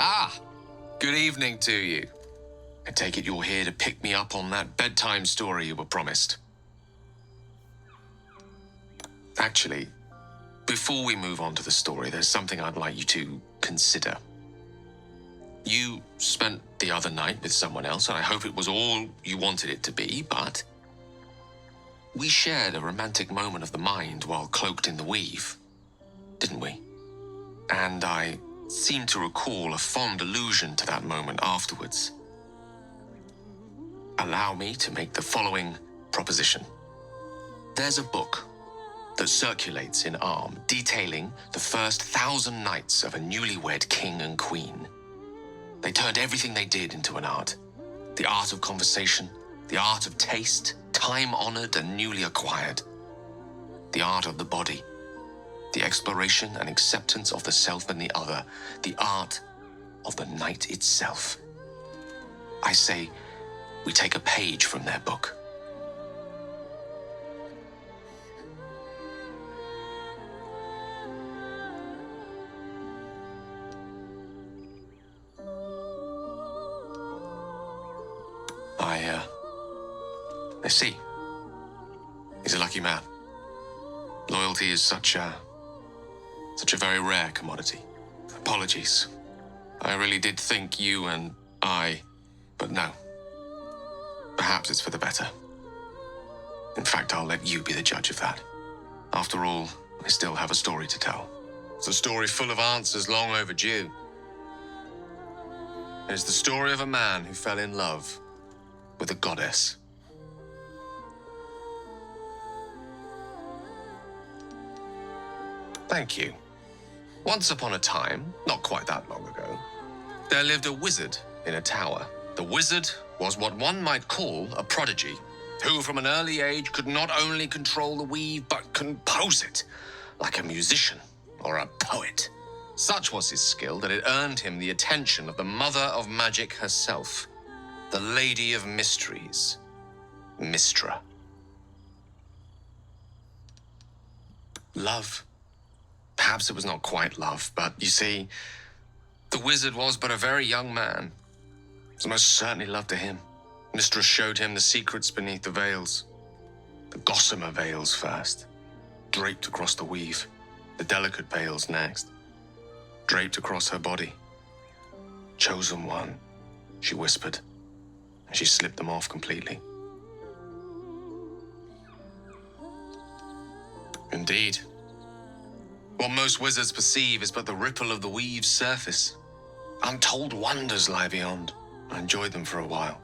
Ah, good evening to you. I take it you're here to pick me up on that bedtime story you were promised. Actually, before we move on to the story, there's something I'd like you to consider. You spent the other night with someone else, and I hope it was all you wanted it to be, but we shared a romantic moment of the mind while cloaked in the weave, didn't we? And I seem to recall a fond allusion to that moment afterwards. Allow me to make the following proposition. There's a book that circulates in Arm detailing the first 1,000 nights of a newlywed king and queen. They turned everything they did into an art. The art of conversation, the art of taste, time-honored and newly acquired. The art of the body, the exploration and acceptance of the self and the other, the art of the night itself. I say, we take a page from their book. I see. He's a lucky man. Loyalty is such a very rare commodity. Apologies. I really did think you and I, but no. Perhaps it's for the better. In fact, I'll let you be the judge of that. After all, I still have a story to tell. It's a story full of answers long overdue. It's the story of a man who fell in love with a goddess. Thank you. Once upon a time, not quite that long ago, there lived a wizard in a tower. The wizard was what one might call a prodigy, who from an early age could not only control the weave, but compose it, like a musician or a poet. Such was his skill that it earned him the attention of the mother of magic herself, the Lady of Mysteries, Mystra. Love. Perhaps it was not quite love, but you see, the wizard was but a very young man. It was most certainly love to him. Mystra showed him the secrets beneath the veils. The gossamer veils first, draped across the weave. The delicate veils next, draped across her body. Chosen one, she whispered, and she slipped them off completely. Indeed. What most wizards perceive is but the ripple of the weave's surface. Untold wonders lie beyond. I enjoyed them for a while.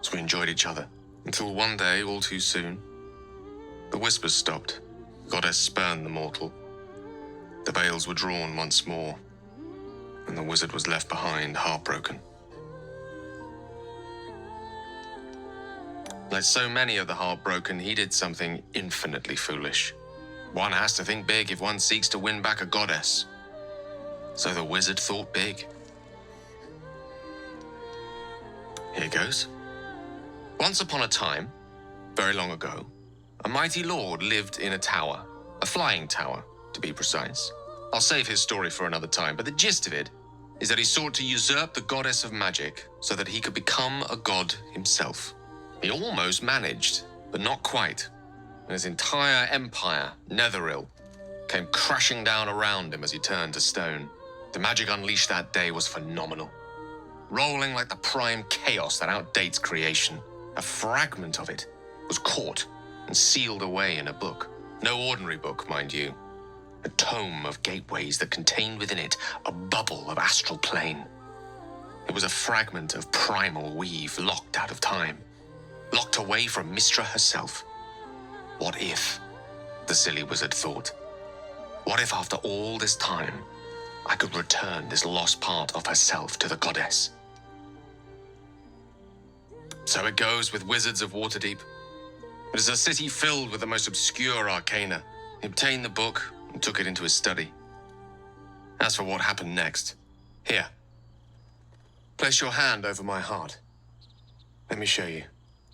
So we enjoyed each other. Until one day, all too soon, the whispers stopped. The goddess spurned the mortal. The veils were drawn once more, and the wizard was left behind, heartbroken. Like so many of the heartbroken, he did something infinitely foolish. One has to think big if one seeks to win back a goddess. So the wizard thought big. Here goes. Once upon a time, very long ago, a mighty lord lived in a tower, a flying tower, to be precise. I'll save his story for another time, but the gist of it is that he sought to usurp the goddess of magic so that he could become a god himself. He almost managed, but not quite. And his entire empire, Netheril, came crashing down around him as he turned to stone. The magic unleashed that day was phenomenal. Rolling like the prime chaos that outdates creation, a fragment of it was caught and sealed away in a book. No ordinary book, mind you. A tome of gateways that contained within it a bubble of astral plane. It was a fragment of primal weave locked out of time, locked away from Mystra herself. What if, the silly wizard thought, what if after all this time, I could return this lost part of herself to the goddess? So it goes with wizards of Waterdeep. It is a city filled with the most obscure arcana. He obtained the book and took it into his study. As for what happened next, here, place your hand over my heart. Let me show you.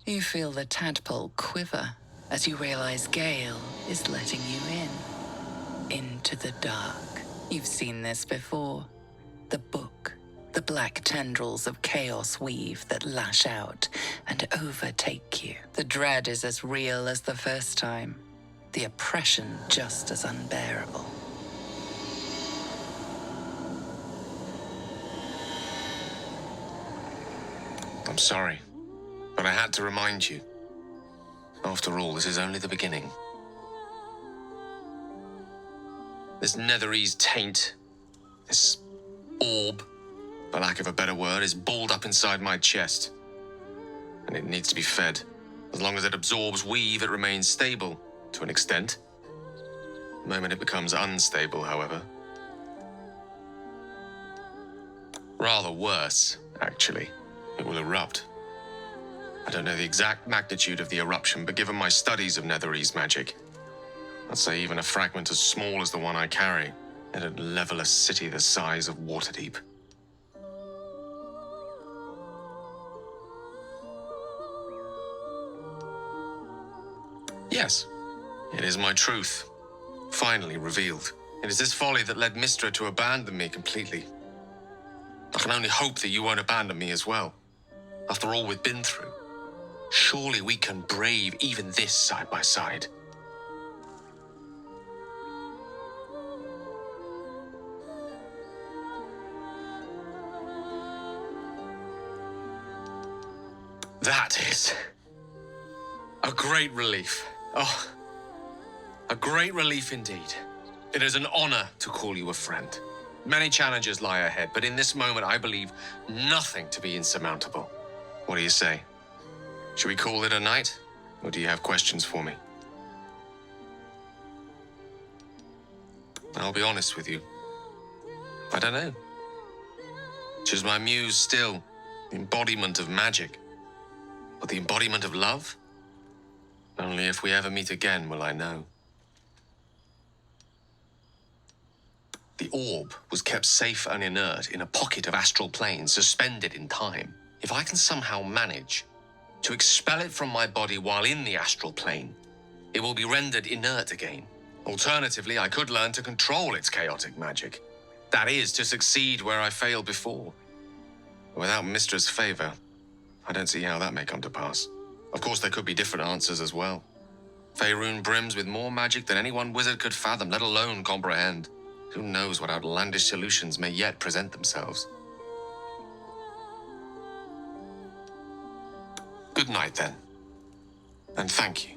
You feel the tadpole quiver as you realize Gale is letting you in. Into the dark. You've seen this before. The book black tendrils of chaos weave that lash out and overtake you. The dread is as real as the first time, the oppression just as unbearable. I'm sorry, but I had to remind you. After all, this is only the beginning. This Netherese taint, this orb, for lack of a better word, is balled up inside my chest. And it needs to be fed. As long as it absorbs weave, it remains stable, to an extent. The moment it becomes unstable, however. Rather worse, actually. It will erupt. I don't know the exact magnitude of the eruption, but given my studies of Netherese magic, I'd say even a fragment as small as the one I carry, it'd level a city the size of Waterdeep. Yes, it is my truth, finally revealed. It is this folly that led Mystra to abandon me completely. I can only hope that you won't abandon me as well. After all we've been through, surely we can brave even this side by side. That is a great relief. Oh, a great relief indeed. It is an honor to call you a friend. Many challenges lie ahead, but in this moment I believe nothing to be insurmountable. What do you say? Should we call it a night, or do you have questions for me? I'll be honest with you. I don't know. She's my muse still, the embodiment of magic. But the embodiment of love? Only if we ever meet again will I know. The orb was kept safe and inert in a pocket of astral plane, suspended in time. If I can somehow manage to expel it from my body while in the astral plane, it will be rendered inert again. Alternatively, I could learn to control its chaotic magic. That is, to succeed where I failed before. Without Mystra's favor, I don't see how that may come to pass. Of course, there could be different answers as well. Faerun brims with more magic than any one wizard could fathom, let alone comprehend. Who knows what outlandish solutions may yet present themselves. Good night, then. And thank you.